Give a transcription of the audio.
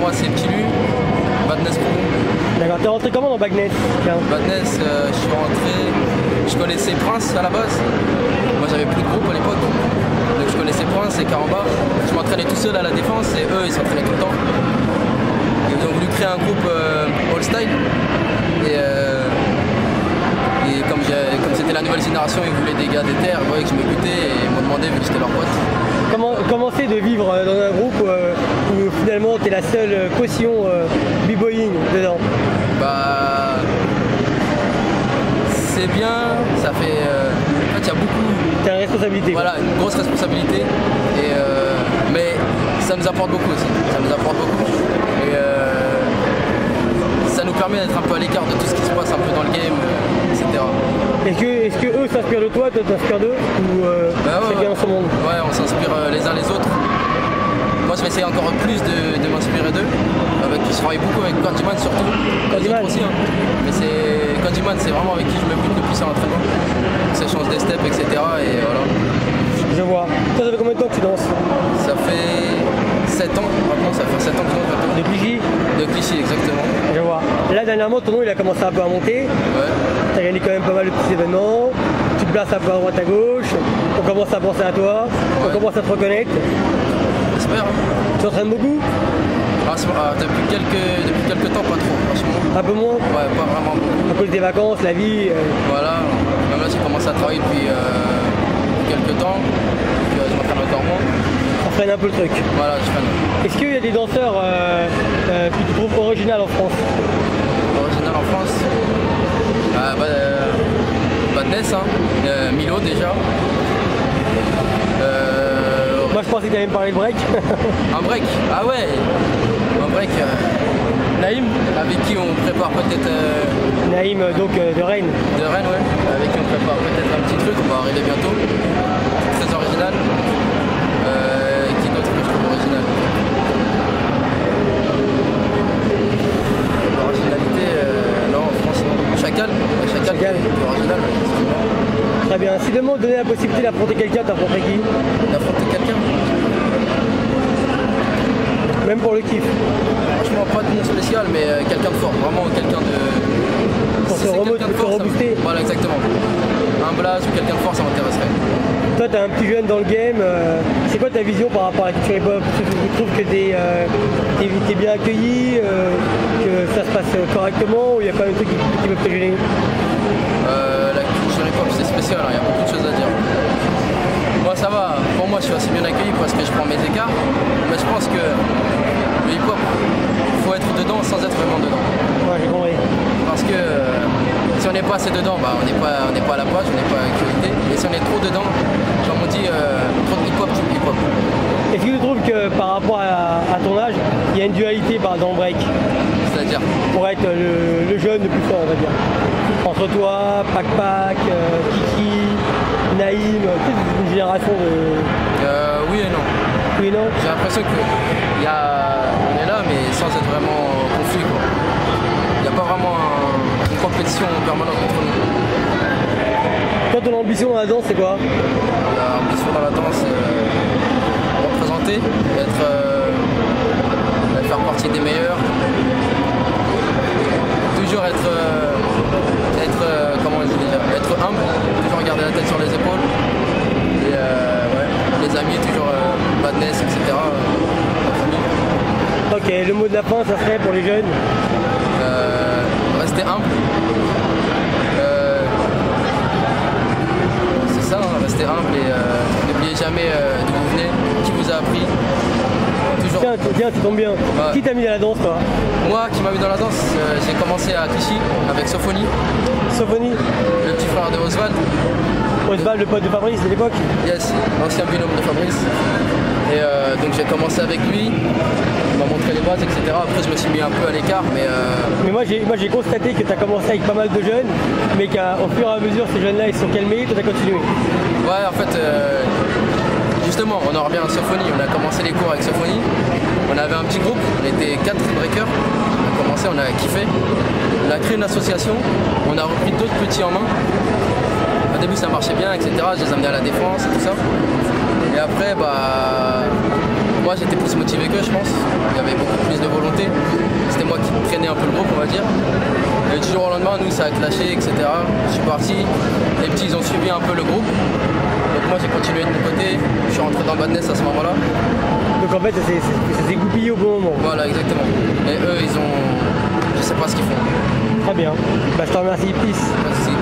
moi c'est Petit Lu, Badness Pro. D'accord, t'es rentré comment dans Badness? Badness, je suis rentré, je connaissais Prince à la base. Moi j'avais plus de groupe à l'époque, donc je connaissais Prince et Karamba. Je m'entraînais tout seul à la défense et eux ils s'entraînaient tout le temps. Ils ont voulu créer un groupe All Style et comme c'était la nouvelle génération, ils voulaient des gars d'éther, ils voyaient que je me butais et ils m'ont demandé vu que j'étais leur pote. Comment c'est de vivre dans un groupe où finalement t'es la seule caution b-boying dedans? Bah c'est bien, ça fait. En fait il y a beaucoup. T'as une responsabilité. Voilà, une grosse responsabilité. Et mais ça nous apporte beaucoup aussi. Ça nous apporte beaucoup. Et ça nous permet d'être un peu à l'écart de tout ce qui se passe un peu dans le game, etc. Est-ce que eux s'inspirent de toi t'inspires d'eux? Ou chacun dans son monde? Ouais, on s'inspire les uns les autres. Moi je vais essayer encore plus de m'inspirer d'eux. Je travaille beaucoup avec Candyman surtout. Candyman aussi, hein. Mais Candyman c'est vraiment avec qui je me bute le plus à l'entraînement. On s'échange des steps, etc. Et voilà. Je vois. Ça fait combien de temps que tu danses? Ça fait 7 ans, maintenant ça fait 7 ans que je danse maintenant. De Clichy? De Clichy, exactement. Je vois. Là dernièrement ton nom il a commencé un peu à monter. Ouais. T'as gagné quand même pas mal de petits événements. Tu te places un peu à droite à gauche. On commence à penser à toi. Ouais. On commence à te reconnaître. J'espère. Tu t'entraînes beaucoup? Depuis quelques temps, pas trop, franchement. Un peu moins? Ouais, pas vraiment beaucoup. À cause des vacances, la vie. Voilà, même là j'ai commencé à travailler depuis quelques temps, donc je m'entraîne encore moins. On freine un peu le truc. Voilà, je freine. Est-ce qu'il y a des danseurs que tu trouves original en France? Original en France Badness, hein. Milo déjà. Moi je pensais que tu allais me parler de break. Un break? Ah ouais. Un break. Naïm, avec qui on prépare peut-être. Naïm, donc de Rennes. De Rennes, ouais. Avec qui on prépare peut-être un petit truc, on va arriver bientôt. Très original. Qui d'autre que je trouve original? L'originalité, non, en France, non. Chacal. Chacal. Original. Très bien. Si demain on te donnait la possibilité d'affronter quelqu'un, t'affronterais qui? D'affronter quelqu'un? Même pour le kiff? Franchement, pas de nom spécial, mais quelqu'un de fort. Vraiment quelqu'un de. Pour se rebooster? Voilà, exactement. Un Blaze ou quelqu'un de fort, ça m'intéresserait. Toi, t'es un petit jeune dans le game. C'est quoi ta vision par rapport à la culture hip-hop? Tu trouves que t'es bien accueilli, que ça se passe correctement, ou il y a pas un truc qui peut te gêner? La culture hip-hop, c'est spécial, il y a beaucoup de choses à dire. Moi, ça va. Pour moi, je suis assez bien accueilli parce que je prends mes écarts. Mais je pense que le hip-hop, il faut être dedans sans être vraiment dedans. Ouais, j'ai compris. Parce que si on n'est pas assez dedans, bah, on n'est pas à la page, on n'est pas à l'actualité. Et si on est trop dedans, comme on dit, trop de hip-hop, tout hip-hop. Est-ce que tu trouves que par rapport à ton âge, il y a une dualité dans le break? C'est-à-dire? Pour être le jeune le plus fort, on va dire. Entre toi, Pac, Kiki, Naïm, toute une génération de... Oui et non. Oui et non? J'ai l'impression qu'on est là, mais sans être vraiment en conflit, quoi. Il n'y a pas vraiment une compétition permanente entre nous. Toi, ton ambition dans la danse, c'est quoi? L'ambition dans la danse, c'est représenter, faire partie des meilleurs. Toujours être comment on dit déjà, être humble, toujours garder la tête sur les épaules. Et ouais, les amis, toujours Badness, etc. Ok, le mot de la fin, ça serait pour les jeunes? Rester humble. C'est ça, hein, rester humble et n'oubliez jamais d'où vous venez, qui vous a appris. Toujours. Tiens, tu tombes bien. Ouais. Qui t'a mis dans la danse, toi? Moi, qui m'a mis dans la danse, j'ai commencé à Clichy avec Sophonie. Sophonie? Le petit frère de Oswald. Oswald, le pote de Fabrice de l'époque? Yes, l'ancien binôme de Fabrice. Et donc j'ai commencé avec lui, il m'a montré les bases, etc. Après je me suis mis un peu à l'écart, mais... Mais moi j'ai constaté que tu as commencé avec pas mal de jeunes, mais qu'au fur et à mesure ces jeunes-là ils se sont calmés, toi tu as continué. Ouais, en fait, justement, on en revient à Sophonie, on a commencé les cours avec Sophonie. On avait un petit groupe, on était 4 breakers, on a commencé, on a kiffé. On a créé une association, on a repris d'autres petits en main. Au début ça marchait bien, etc. Je les amenais à la défense et tout ça. Et après, bah, Moi j'étais plus motivé qu'eux, je pense. Il y avait beaucoup plus de volonté. C'était moi qui traînais un peu le groupe, on va dire. Et du jour au lendemain, nous ça a clashé, etc. Je suis parti. Les petits ils ont suivi un peu le groupe. Donc moi j'ai continué de mon côté. Je suis rentré dans Badness à ce moment-là. Donc en fait ça s'est goupillé au bon moment. Voilà, exactement. Et eux ils ont... Je sais pas ce qu'ils font. Très bien. Bah, je te remercie, peace. Merci.